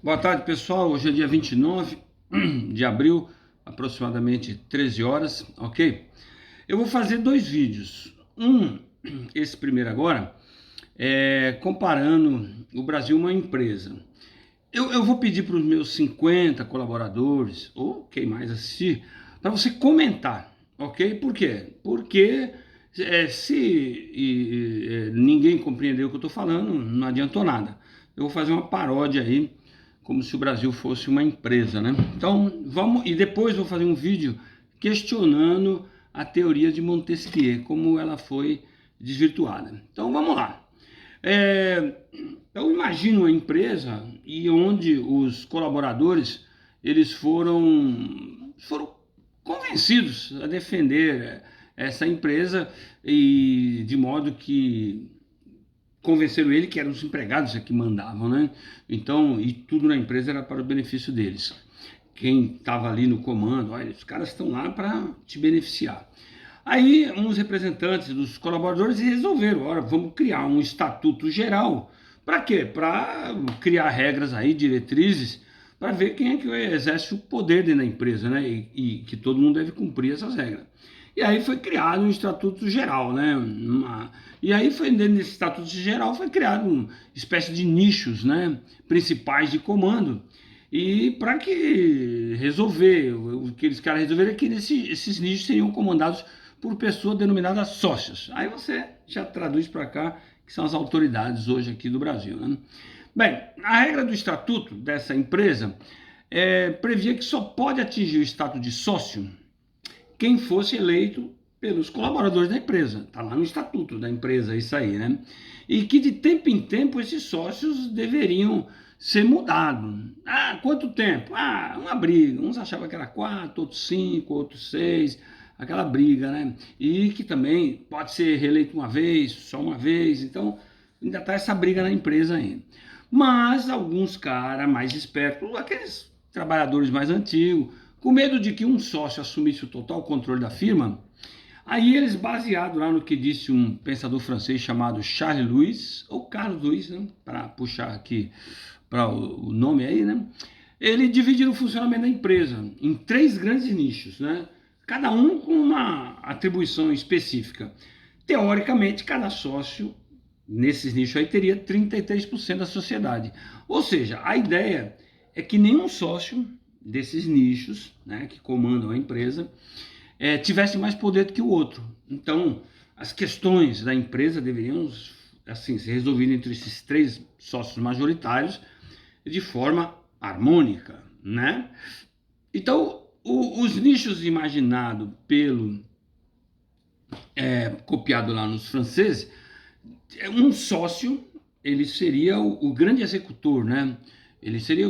Boa tarde, pessoal. Hoje é dia 29 de abril, aproximadamente 13 horas, ok? Eu vou fazer dois vídeos. Esse primeiro agora, comparando o Brasil a uma empresa. Eu vou pedir para os meus 50 colaboradores, ou quem mais assistir, para você comentar, ok? Por quê? Porque se ninguém compreendeu o que eu estou falando, não adiantou nada. Eu vou fazer uma paródia aí, como se o Brasil fosse uma empresa, né? Então, vamos... E depois vou fazer um vídeo questionando a teoria de Montesquieu, como ela foi desvirtuada. Então, vamos lá. Eu imagino uma empresa e onde os colaboradores eles foram convencidos a defender essa empresa e de modo que convenceram ele que eram os empregados que mandavam, né? Então, e tudo na empresa era para o benefício deles. Quem estava ali no comando, olha, os caras estão lá para te beneficiar. Aí, uns representantes dos colaboradores resolveram, olha, vamos criar um estatuto geral. Para quê? Para criar regras aí, diretrizes, para ver quem é que exerce o poder dentro da empresa, né? E que todo mundo deve cumprir essas regras. E aí foi criado um estatuto geral, né? E aí foi dentro desse estatuto geral foi criado uma espécie de nichos, né? Principais de comando. E para que resolver, o que eles querem resolver é que esses nichos seriam comandados por pessoas denominadas sócios. Aí você já traduz para cá, que são as autoridades hoje aqui do Brasil, né? Bem, a regra do estatuto dessa empresa previa que só pode atingir o status de sócio quem fosse eleito pelos colaboradores da empresa. Está lá no estatuto da empresa isso aí, né? E que de tempo em tempo esses sócios deveriam ser mudados. Ah, quanto tempo? Ah, uma briga. Uns achavam que era 4, outros 5, outros 6, aquela briga, né? E que também pode ser reeleito uma vez, só uma vez. Então, ainda está essa briga na empresa ainda. Mas alguns caras mais espertos, aqueles trabalhadores mais antigos, com medo de que um sócio assumisse o total controle da firma, aí eles, baseado lá no que disse um pensador francês chamado Charles Louis, ou Carlos Louis, né, para puxar aqui para o nome aí, né, ele dividiu o funcionamento da empresa em 3 grandes nichos, né, cada um com uma atribuição específica. Teoricamente, cada sócio nesses nichos aí teria 33% da sociedade. Ou seja, a ideia é que nenhum sócio desses nichos, né, que comandam a empresa, tivesse mais poder do que o outro. Então, as questões da empresa deveriam assim, ser resolvidas entre esses 3 sócios majoritários de forma harmônica, né? Então, os nichos imaginados copiado lá nos franceses, um sócio, ele seria o grande executor, né? Ele seria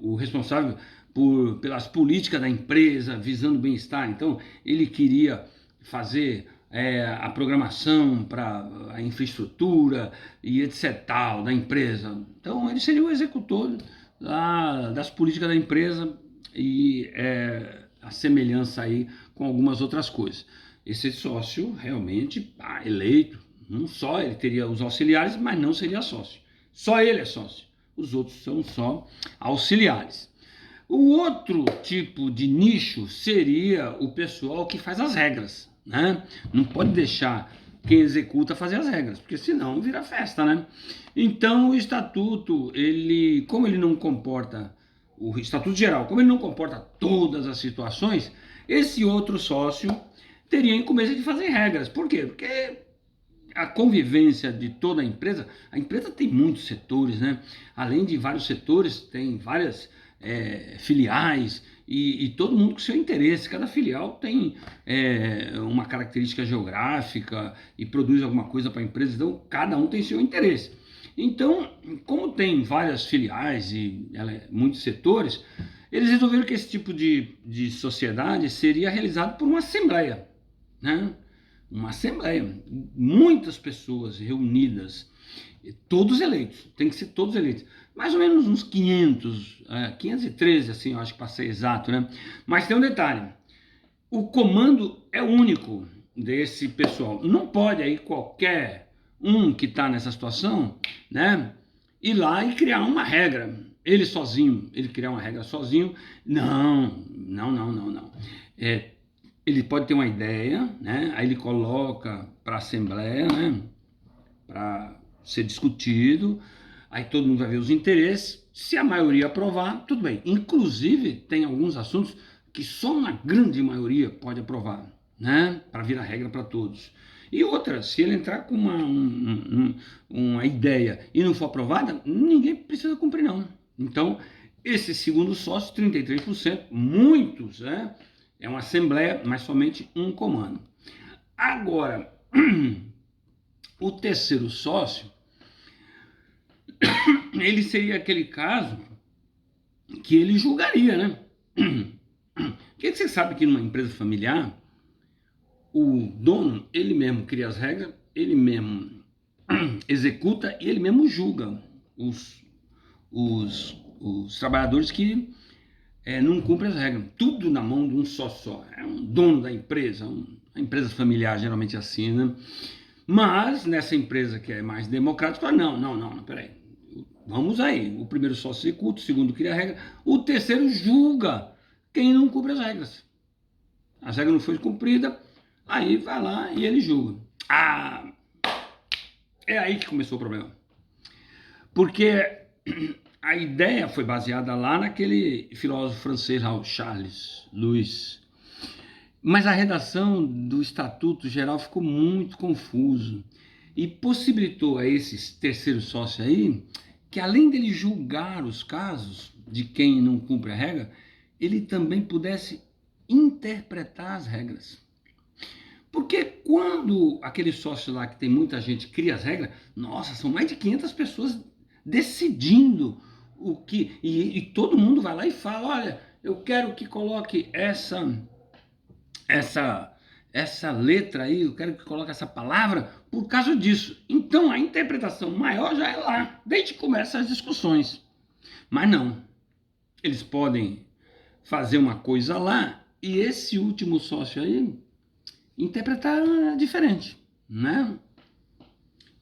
o responsável pelas políticas da empresa, visando o bem-estar. Então, ele queria fazer a programação para a infraestrutura e etc. tal, da empresa. Então, ele seria o executor das políticas da empresa e a semelhança aí com algumas outras coisas. Esse sócio realmente eleito, não só ele teria os auxiliares, mas não seria sócio. Só ele é sócio. Os outros são só auxiliares. O outro tipo de nicho seria o pessoal que faz as regras, né? Não pode deixar quem executa fazer as regras, porque senão vira festa, né? Então o estatuto, como ele não comporta, o estatuto geral, como ele não comporta todas as situações, esse outro sócio teria incumbência de fazer regras. Por quê? Porque a convivência de toda a empresa tem muitos setores, né? Além de vários setores, tem várias filiais e todo mundo com seu interesse. Cada filial tem uma característica geográfica e produz alguma coisa para a empresa, então cada um tem seu interesse. Então, como tem várias filiais e muitos setores, eles resolveram que esse tipo de sociedade seria realizado por uma assembleia, né? Uma assembleia, muitas pessoas reunidas, todos eleitos, tem que ser todos eleitos, mais ou menos uns 513, assim, eu acho que para ser exato, né? Mas tem um detalhe, o comando é único desse pessoal, não pode aí qualquer um que está nessa situação, né, ir lá e criar uma regra. ele sozinho, ele criar uma regra sozinho, não. Ele pode ter uma ideia, né? Aí ele coloca para a Assembleia, né? Para ser discutido, aí todo mundo vai ver os interesses, se a maioria aprovar, tudo bem. Inclusive, tem alguns assuntos que só uma grande maioria pode aprovar, né? Para virar regra para todos. E outra, se ele entrar com uma ideia e não for aprovada, ninguém precisa cumprir, não. Então, esse segundo sócio, 33%, muitos, né? É uma assembleia, mas somente um comando. Agora, o terceiro sócio, ele seria aquele caso que ele julgaria, né? Porque você sabe que numa empresa familiar, o dono, ele mesmo cria as regras, ele mesmo executa e ele mesmo julga os trabalhadores que não cumprem as regras. Tudo na mão de um só. É um dono da empresa, uma empresa familiar geralmente é assim, né? Mas nessa empresa que é mais democrática, não, peraí. Vamos aí. O primeiro sócio executa, o segundo cria a regra, o terceiro julga quem não cumpre as regras. A regra não foi cumprida, aí vai lá e ele julga. É aí que começou o problema. Porque a ideia foi baseada lá naquele filósofo francês, Charles Louis. Mas a redação do Estatuto Geral ficou muito confuso e possibilitou a esse terceiro sócio aí que, além dele julgar os casos de quem não cumpre a regra, ele também pudesse interpretar as regras. Porque quando aquele sócio lá, que tem muita gente, cria as regras, nossa, são mais de 500 pessoas decidindo o que... E todo mundo vai lá e fala, olha, eu quero que coloque essa letra aí, eu quero que coloque essa palavra por causa disso. Então a interpretação maior já é lá, desde que começam as discussões. Mas não, eles podem fazer uma coisa lá e esse último sócio aí interpretar diferente, né?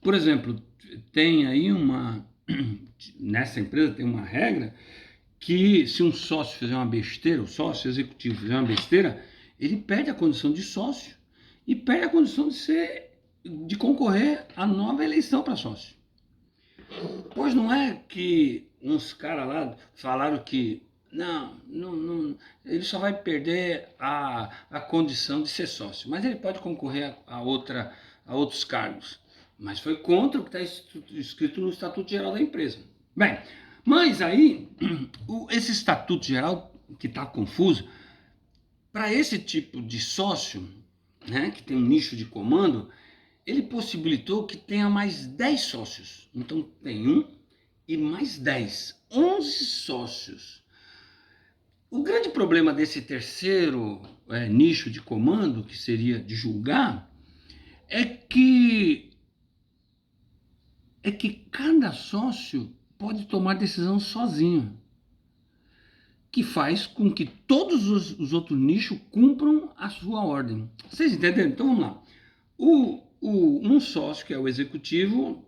Por exemplo, tem aí nessa empresa tem uma regra que se um sócio fizer uma besteira, o sócio executivo fizer uma besteira, ele perde a condição de sócio e perde a condição de concorrer à nova eleição para sócio. Pois não é que uns caras lá falaram que não, ele só vai perder a condição de ser sócio, mas ele pode concorrer a outros cargos. Mas foi contra o que está escrito no Estatuto Geral da empresa. Bem, mas aí, esse Estatuto Geral que está confuso, para esse tipo de sócio, né, que tem um nicho de comando, ele possibilitou que tenha mais 10 sócios. Então tem um e mais 10, 11 sócios. O grande problema desse terceiro nicho de comando, que seria de julgar, é que cada sócio pode tomar decisão sozinho, que faz com que todos os outros nichos cumpram a sua ordem. Vocês entenderam? Então vamos lá. Um sócio, que é o executivo,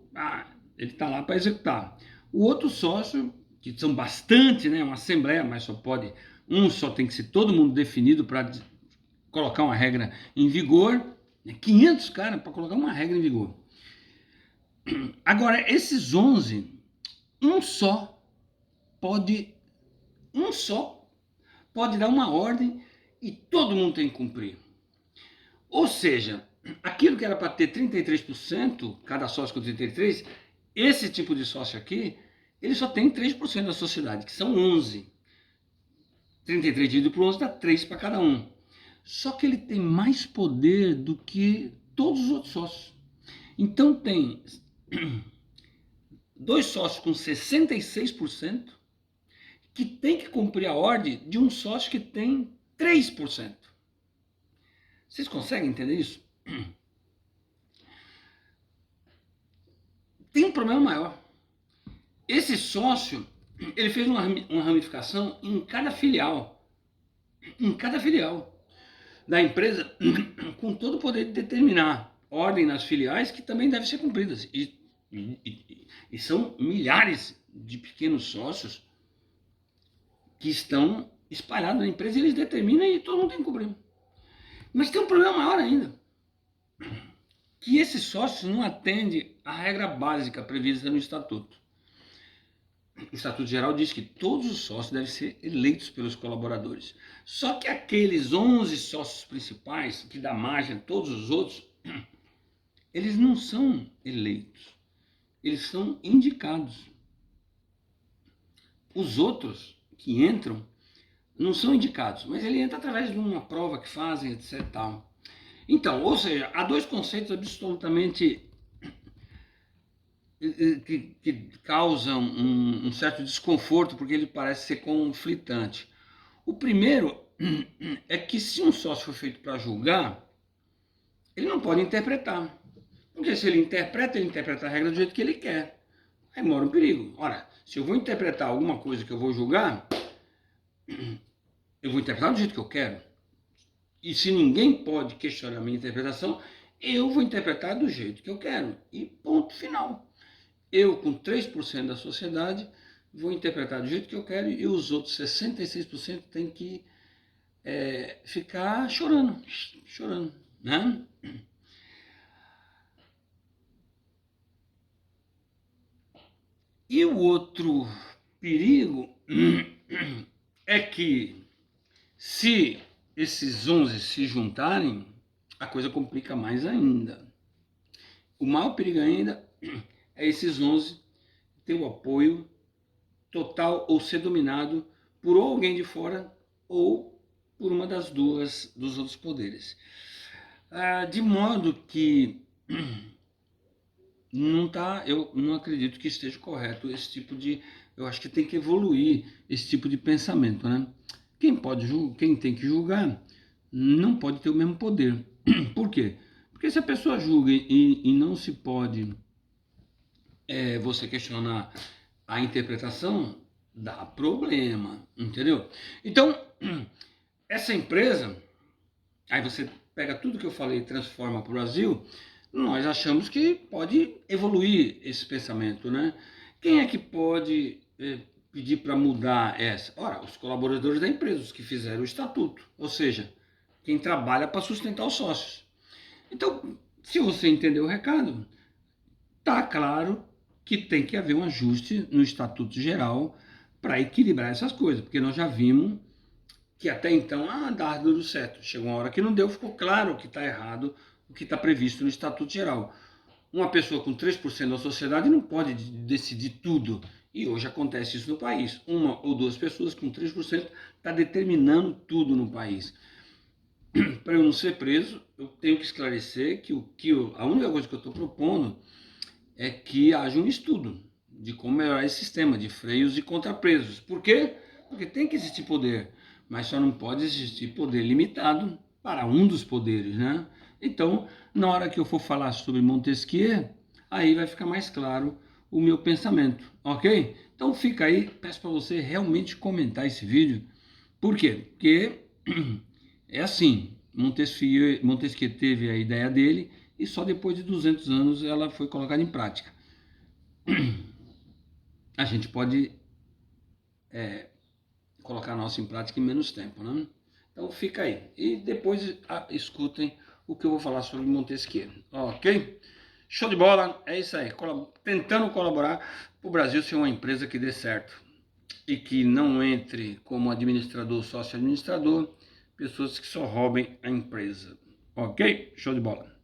ele está lá para executar. O outro sócio, que são bastante, né, uma assembleia, mas só tem que ser todo mundo definido para colocar uma regra em vigor, 500 caras para colocar uma regra em vigor. Agora, esses 11, um só pode dar uma ordem e todo mundo tem que cumprir. Ou seja, aquilo que era para ter 33%, cada sócio com 33%, esse tipo de sócio aqui, ele só tem 3% da sociedade, que são 11. 33 dividido por 11 dá 3 para cada um. Só que ele tem mais poder do que todos os outros sócios. Então tem 2 sócios com 66% que tem que cumprir a ordem de um sócio que tem 3%. Vocês conseguem entender isso? Tem um problema maior. Esse sócio, ele fez uma ramificação em cada filial. Em cada filial da empresa, com todo o poder de determinar ordem nas filiais que também devem ser cumpridas. E são milhares de pequenos sócios que estão espalhados na empresa, eles determinam e todo mundo tem que cobrir. Mas tem um problema maior ainda, que esses sócios não atendem à regra básica prevista no Estatuto. O Estatuto Geral diz que todos os sócios devem ser eleitos pelos colaboradores. Só que aqueles 11 sócios principais, que dá margem a todos os outros, eles não são eleitos, eles são indicados. Os outros que entram não são indicados, mas ele entra através de uma prova que fazem, etc. Tal. Então, ou seja, há dois conceitos absolutamente que causam um certo desconforto, porque ele parece ser conflitante. O primeiro é que se um sócio for feito para julgar, ele não pode interpretar. Porque se ele interpreta a regra do jeito que ele quer. Aí mora um perigo. Ora, se eu vou interpretar alguma coisa que eu vou julgar, eu vou interpretar do jeito que eu quero. E se ninguém pode questionar a minha interpretação, eu vou interpretar do jeito que eu quero. E ponto final. Eu, com 3% da sociedade, vou interpretar do jeito que eu quero e os outros 66% têm que ficar chorando, né? E o outro perigo é que se esses 11 se juntarem, a coisa complica mais ainda. O maior perigo ainda é esses 11 ter o apoio total ou ser dominado por alguém de fora ou por uma das dos outros poderes. De modo que eu não acredito que esteja correto esse tipo de... Eu acho que tem que evoluir esse tipo de pensamento, né? Quem tem que julgar não pode ter o mesmo poder. Por quê? Porque se a pessoa julga e não se pode você questionar a interpretação, dá problema, entendeu? Então, essa empresa, aí você pega tudo que eu falei e transforma para o Brasil, nós achamos que pode evoluir esse pensamento, né? Quem é que pode pedir para mudar essa? Ora, os colaboradores da empresa, os que fizeram o estatuto, ou seja, quem trabalha para sustentar os sócios. Então, se você entendeu o recado, tá claro que tem que haver um ajuste no Estatuto Geral para equilibrar essas coisas, porque nós já vimos que até então dá tudo certo. Chegou uma hora que não deu, ficou claro que está errado o que está previsto no Estatuto Geral. Uma pessoa com 3% da sociedade não pode decidir tudo. E hoje acontece isso no país. Uma ou duas pessoas com 3% está determinando tudo no país. Para eu não ser preso, eu tenho que esclarecer que a única coisa que eu estou propondo é que haja um estudo de como melhorar esse sistema de freios e contrapesos. Por quê? Porque tem que existir poder, mas só não pode existir poder limitado para um dos poderes, né? Então, na hora que eu for falar sobre Montesquieu, aí vai ficar mais claro o meu pensamento, ok? Então fica aí, peço para você realmente comentar esse vídeo. Por quê? Porque é assim, Montesquieu teve a ideia dele e só depois de 200 anos ela foi colocada em prática. A gente pode colocar a nossa em prática em menos tempo, né? Então fica aí. E depois escutem o que eu vou falar sobre Montesquieu, ok? Show de bola, é isso aí. Tentando colaborar para o Brasil ser uma empresa que dê certo e que não entre como administrador, sócio-administrador, pessoas que só roubem a empresa. Ok? Show de bola.